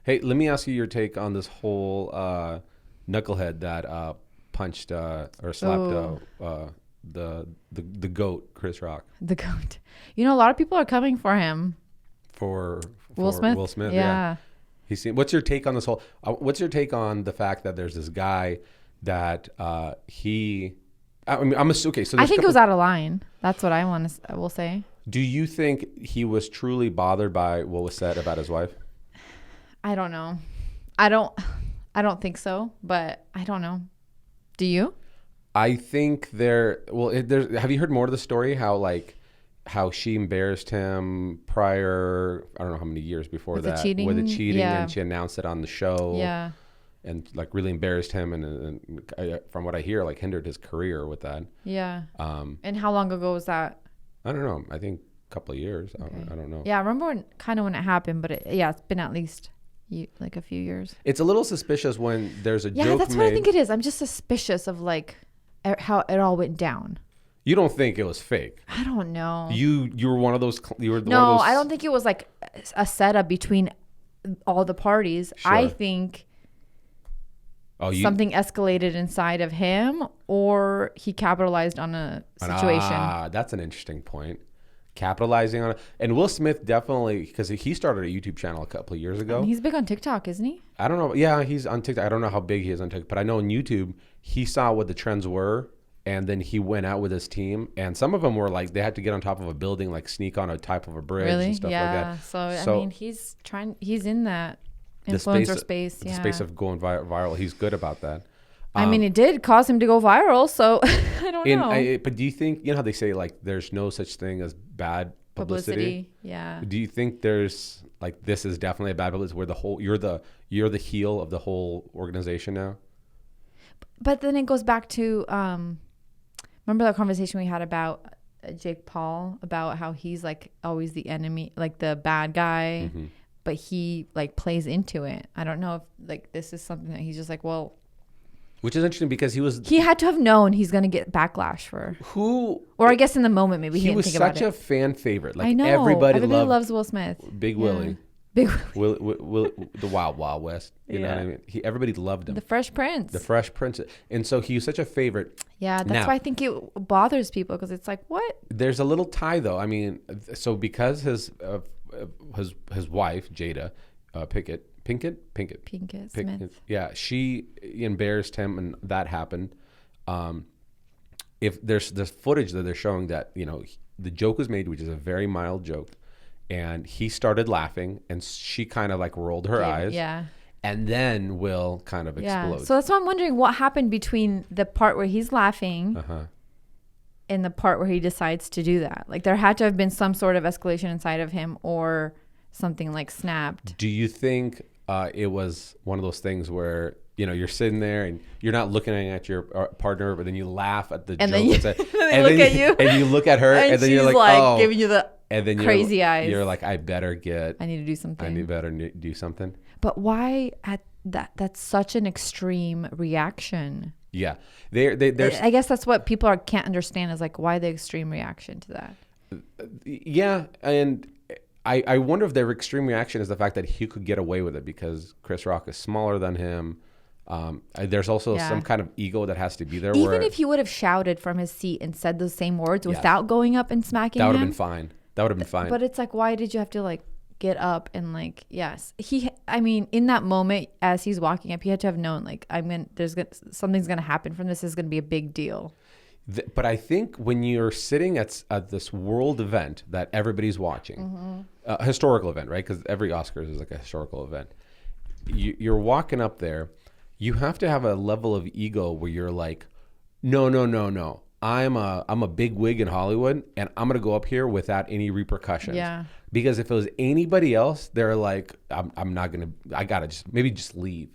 Hey, let me ask you your take on this whole knucklehead that punched or slapped the goat, Chris Rock. The goat. A lot of people are coming for him. For Will Smith? Will Smith, Yeah. What's your take on this whole? What's your take on the fact that there's this guy that he? I mean, okay. So I think it was out of line. That's what I will say. Do you think he was truly bothered by what was said about his wife? I don't know. I don't think so, but I don't know. Do you? I think have you heard more of the story? How she embarrassed him prior, I don't know how many years before that, cheating? with the cheating, Yeah. and she announced it on the show. Yeah. And like really embarrassed him, and from what I hear, like hindered his career with that. Yeah. And how long ago was that? I don't know. I think a couple of years. Okay. I don't know. Yeah, I remember when it happened, but it's been at least like a few years. It's a little suspicious when there's a joke made. Yeah, that's what I think it is. I'm just suspicious of like how it all went down. You don't think it was fake? I don't know. You were one of those. No, I don't think it was like a setup between all the parties. Sure. I think something escalated inside of him, or he capitalized on a situation. That's an interesting point. Capitalizing on it. And Will Smith definitely, because he started a YouTube channel a couple of years ago. And he's big on TikTok, isn't he? I don't know. Yeah, he's on TikTok. I don't know how big he is on TikTok, but I know on YouTube, he saw what the trends were. And then he went out with his team, and some of them were like they had to get on top of a building, like sneak on a type of a bridge and stuff like that. So I mean, he's in that influencer space. The space of going viral. He's good about that. I mean, it did cause him to go viral, so I don't know. But do you think, how they say like there's no such thing as bad publicity? Yeah. Do you think there's like this is definitely a bad publicity where you're the heel of the whole organization now? But then it goes back to remember that conversation we had about Jake Paul, about how he's like always the enemy, like the bad guy, but he like plays into it. I don't know if like this is something that he's just like, well, which is interesting because he had to have known he's going to get backlash for or I guess in the moment maybe he didn't think about it. He was such a fan favorite. Like I know everybody loves Will Smith. Big Willie. Big Will, the Wild Wild West. You know what I mean? Everybody loved him. The Fresh Prince. And so he was such a favorite. Yeah, that's why I think it bothers people, because it's like, what? There's a little tie though. I mean, so because his wife Jada Pinkett Smith. Yeah, she embarrassed him, and that happened. If there's footage that they're showing that the joke was made, which is a very mild joke. And he started laughing, and she kind of like rolled her eyes. Yeah. And then Will kind of explodes. So that's why I'm wondering what happened between the part where he's laughing and the part where he decides to do that. Like there had to have been some sort of escalation inside of him, or something like snapped. Do you think it was one of those things where you're sitting there and you're not looking at your partner, but then you laugh at the joke, and you look at her, and then you're like giving you the and then crazy eyes. You're like, I need to do something. But why at that? That's such an extreme reaction. Yeah, there's. I guess that's what people can't understand, is like, why the extreme reaction to that. Yeah, and I wonder if their extreme reaction is the fact that he could get away with it because Chris Rock is smaller than him. There's also some kind of ego that has to be there. Even if he would have shouted from his seat and said those same words without going up and smacking him, that would have been fine. But it's like, why did you have to like get up and like, yes, in that moment as he's walking up, he had to have known like, something's going to happen from this. Is going to be a big deal. But I think when you're sitting at this world event that everybody's watching, a historical event, right? Because every Oscars is like a historical event. You're walking up there. You have to have a level of ego where you're like, no. I'm a big wig in Hollywood, and I'm gonna go up here without any repercussions. Yeah. Because if it was anybody else, they're like, I'm not gonna. I gotta just leave,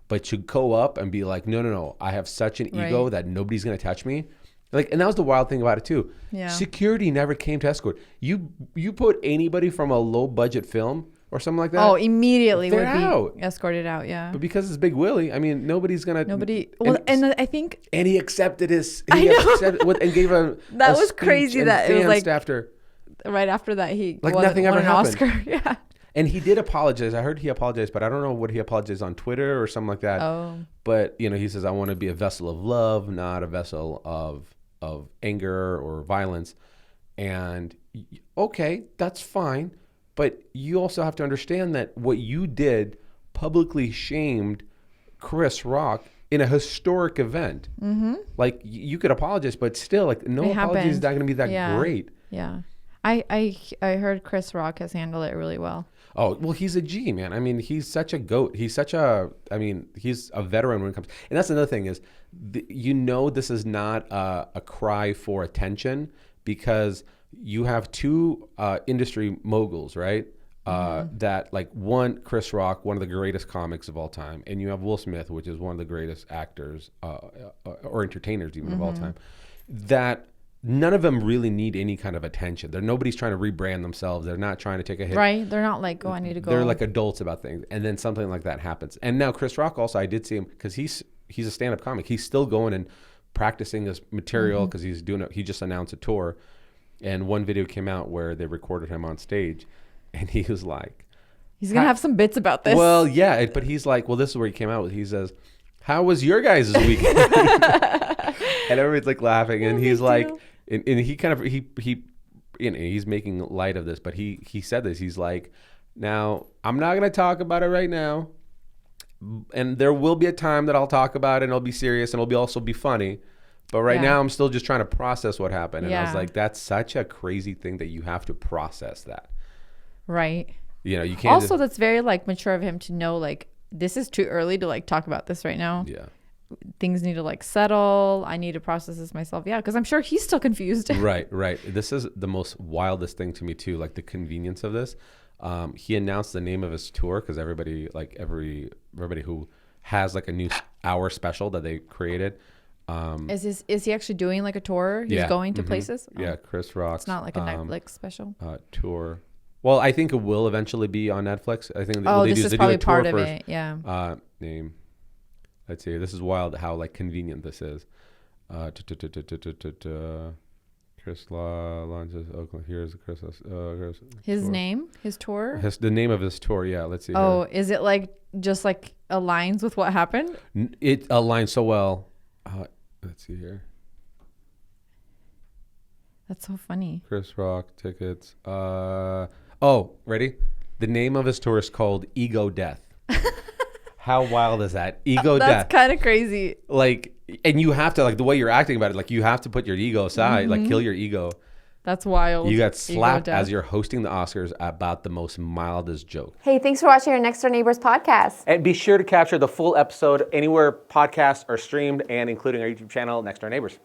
But to go up and be like, no, I have such an ego that nobody's gonna touch me. Like, and that was the wild thing about it too. Yeah. Security never came to escort. You put anybody from a low budget film or something like that. Oh, immediately they're would be escorted out. Yeah. But because it's Big Willie, I mean, nobody's gonna. Nobody. Well, and I think. And he accepted his. I know. And gave a. That was crazy. That it was like after. Right after that, he like won nothing ever an happened. Oscar. Yeah. And he did apologize. I heard he apologized, but I don't know what he apologized on Twitter or something like that. Oh. But, he says, I want to be a vessel of love, not a vessel of anger or violence. And okay, that's fine. But you also have to understand that what you did publicly shamed Chris Rock in a historic event. Mm-hmm. Like, you could apologize, but still, like, no apology is not going to be that great. Yeah. I heard Chris Rock has handled it really well. Oh, well, he's a G, man. I mean, he's such a GOAT. He's he's a veteran when it comes. And that's another thing is, this is not a cry for attention, because you have two industry moguls, right? That, like, one, Chris Rock, one of the greatest comics of all time, and you have Will Smith, which is one of the greatest actors or entertainers even of all time, that none of them really need any kind of attention. Nobody's trying to rebrand themselves. They're not trying to take a hit. Right. They're not like, I need to go. They're like adults about things. And then something like that happens. And now Chris Rock also, I did see him, because he's a stand-up comic. He's still going and practicing his material, because he just announced a tour. And one video came out where they recorded him on stage, and he was like, he's going to have some bits about this. Well, yeah, but he's like, well, this is where he came out with. He says, how was your guys' weekend? And everybody's like laughing, and he's like, and he kind of, he's making light of this, but he said this. He's like, now, I'm not going to talk about it right now, and there will be a time that I'll talk about it, and it'll be serious, and it'll also be funny. But right now, I'm still just trying to process what happened. And I was like, that's such a crazy thing that you have to process that. Right. You can't. Also, that's very, like, mature of him to know, like, this is too early to, like, talk about this right now. Yeah. Things need to, like, settle. I need to process this myself. Yeah, because I'm sure he's still confused. Right. This is the most wildest thing to me, too, like the convenience of this. He announced the name of his tour, because everybody who has, like, a new hour special that they created. Is he actually doing, like, a tour? He's going to places? Oh. Yeah, Chris Rock. It's not like a Netflix special? Tour. Well, I think it will eventually be on Netflix. I think this is probably part of it. Yeah. Name. Let's see. This is wild how, like, convenient this is. Chris launches Oakland. Here's Chris. His tour. Name? His tour? The name of his tour, yeah. Let's see. Oh, here. Is it, like, just, like, aligns with what happened? It aligns so well. Let's see here. That's so funny. Chris Rock tickets. Ready? The name of his tour is called Ego Death. How wild is that? Ego Death. That's kind of crazy. Like, and you have to, like, the way you're acting about it, like, you have to put your ego aside, like, kill your ego. That's wild. You got slapped as you're hosting the Oscars about the most mildest joke. Hey, thanks for watching our Next Door Neighbors podcast. And be sure to capture the full episode anywhere podcasts are streamed, and including our YouTube channel, Next Door Neighbors.